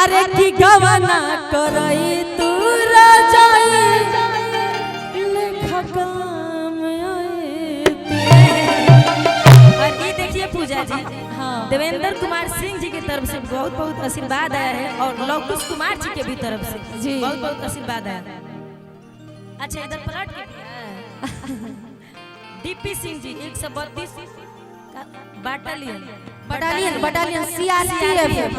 अरे की गवना करई तू राजाई लेखा काम आए और ये देखिए पूजा जी, हाँ देवेंद्र कुमार सिंह जी की तरफ से बहुत बहुत आशीर्वाद आया है और लवकुश कुमार जी के भी तरफ से जी बहुत बहुत आशीर्वाद आया है। अच्छा इधर पलट के DP Singh ji 132 battalion battalion battalion CRPF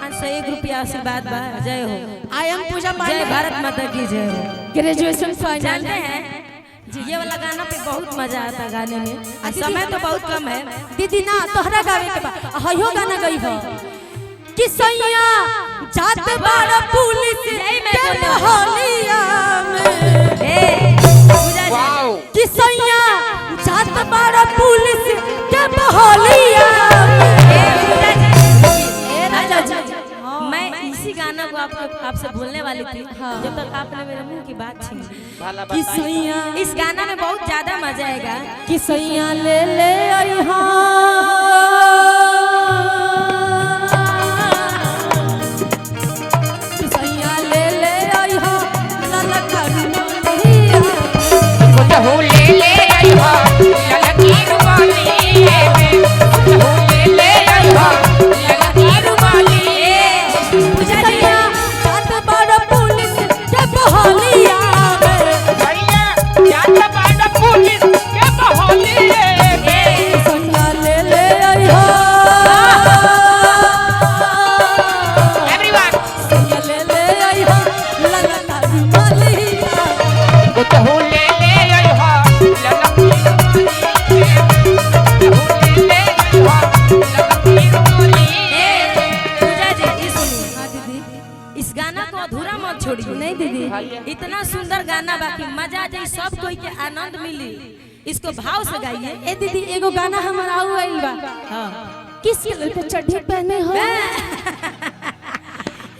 501 रुपया आशीर्वाद बा। जय हो। आई एम पूजा जय पांडे भारत माता की जय हो। Graduation final. जानते हैं जी ये वाला गाना पे बहुत मजा आता गाने में, समय तो बहुत कम है। दीदी ना तोहरा गावे के बा हयो गाना गई हो कि सैया जात बाड़ा पुलिस के मोहलिया में ए पूजा जी कि सैया जात बाड़ा पुलिस के मोहलिया ए राजा जी मैं इसी गाना को आपसे बोलने वाली थी जब तक आपने मेरे मुंह की बात छीन ली। कि सैया इस गाना में बहुत ज्यादा मजा आएगा कि सैया ले ले आई कि सैया ले ले आई हो ललका रुमालिया हो ले ले आई हो ललकी रुमालिया में हो ले ले आई हो ललकी रुमालिया पूजा जी जात बाड़ा पुलिस के मोहलिया में भैया जात बाड़ा पुलिस के मोहलिया में सैया ले ले आई हो एवरीवन सैया ले ले आई हो ललका रुमालिया हो ले ले आई हो ललकी रुमालिया हो ले ले आई हो ललकी रुमालिया पूजा जी ये सुनिए। हाँ दीदी इस गाना को अधूरा मत छोड़िए। नहीं दीदी इतना सुंदर गाना बाकी मजा जाए सब कोई के आनंद मिली। इसको भाव से गाइए। ए दीदी एगो गाना हमारा आउ आइल बा हाँ किस कलर का चड्ढी पहने हो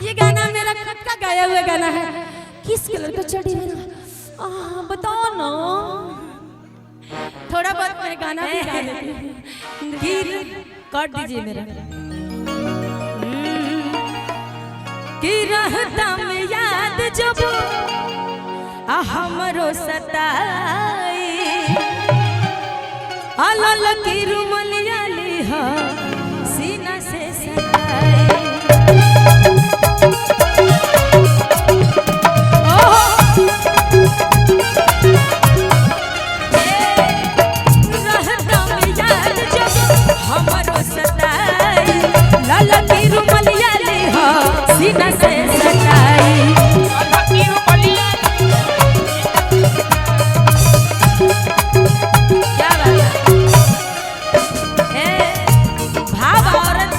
ये गाना मेरा खुद का गाया हुआ गाना है। किस कलर का चड्ढी पहने हो बताओ ना थोड़ा बहुत मैं गाना भी गा लेती हूँ। गिर काट दीजिए मेरा कि रहता में याद जब हमरो सताई अलल की रुमलिया लिहा सीना से सताई रहता में याद जब हमरो सताई लाला की रुमलिया लिहा सीना से सताई ललकी रुमालिया क्या बात है भाव औरत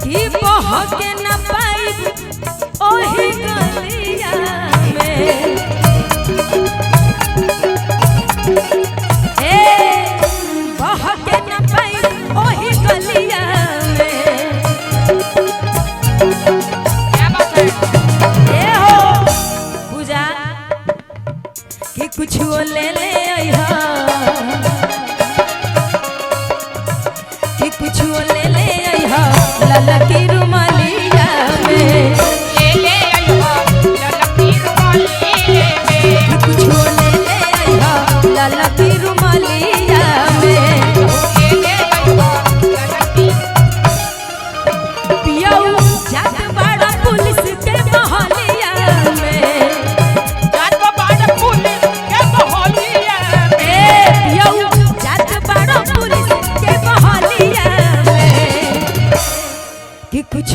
के बह के न पाई ओही गलिया में बह के न पाई ओही गलिया में क्या बात है ए हो पूजा कि कुछ ले ले आइहा कि कुछ ले ले आइहा ललकी रुमालिया में ले ले आई हो ललकी रुमालिया में कि कुछ ले ले आइहा ललकी रुमालिया में ले ले आई हो ललकी पियाऊ जात बाड़ा पुलिस के मोहलिया में जात बाड़ा पुलिस के मोहलिया पियाऊ जात बाड़ा पुलिस के मोहलिया में कि कुछ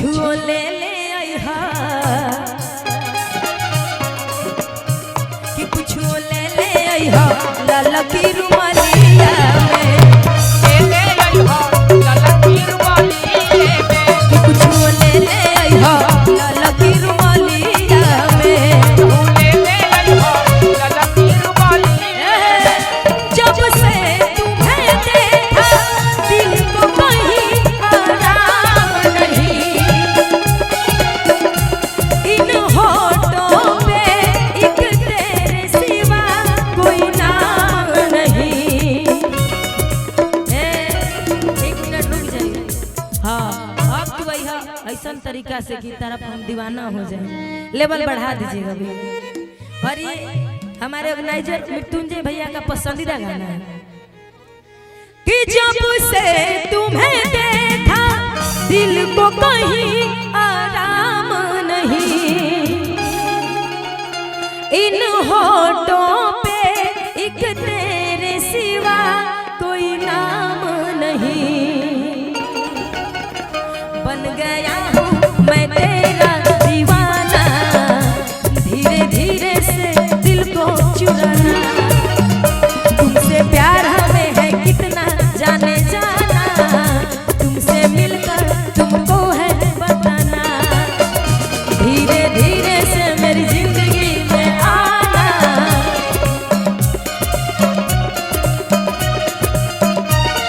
ले ले आइहा कि कुछ ले ले आइहा ललकी रुमालिया में ले ले आई हो ललकी रुमालिया में कि कुछ ले ले आइहा ललकी रुमालिया में ले ले आई हो ललकी रुमालिया जब से तुम्हें देखा दिल को कहीं आराम नहीं इन होठों पे एक तेरे सिवा कोई नाम नहीं ऐसा तरीका से कि तरफ हम दीवाना हो जाए, लेवल बढ़ा दीजिएगा भैया। और ये हमारे ऑर्गेनाइजर मृत्युंजय भैया का पसंदीदा गाना है कि जब से तुम्हें देखा दिल को कहीं आराम नहीं, इन होठों पे एक तेरे सिवा कोई नाम नहीं, बन गया हूँ मैं तेरा दीवाना, धीरे धीरे से दिल को चुराना, तुमसे प्यार हमें है कितना जाने जाना, तुमसे मिलकर तुमको है बताना, धीरे धीरे से मेरी जिंदगी में आना,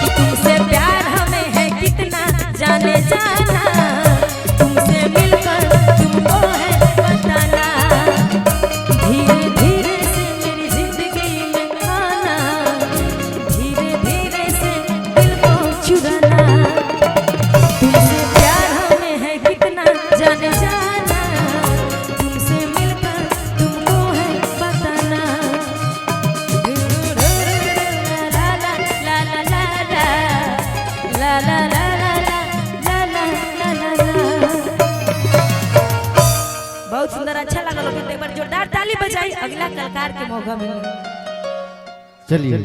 कि तुमसे प्यार हमें है कितना जाने जाना, तुमसे मिलकर तुमको है बताना, धीरे धीरे से मेरी जिंदगी में आना, धीरे धीरे से दिल को चुराना, तुमसे प्यार हमें है कितना जाने जाना, तुमसे मिलकर तुमको है बताना। ला ला ला ला ला ला ला ला ला ला ला ला। बहुत सुंदर, अच्छा लगा लोग, एक बार जोरदार ताली बजाई। अगला कलाकार के मौका मिले। चलिए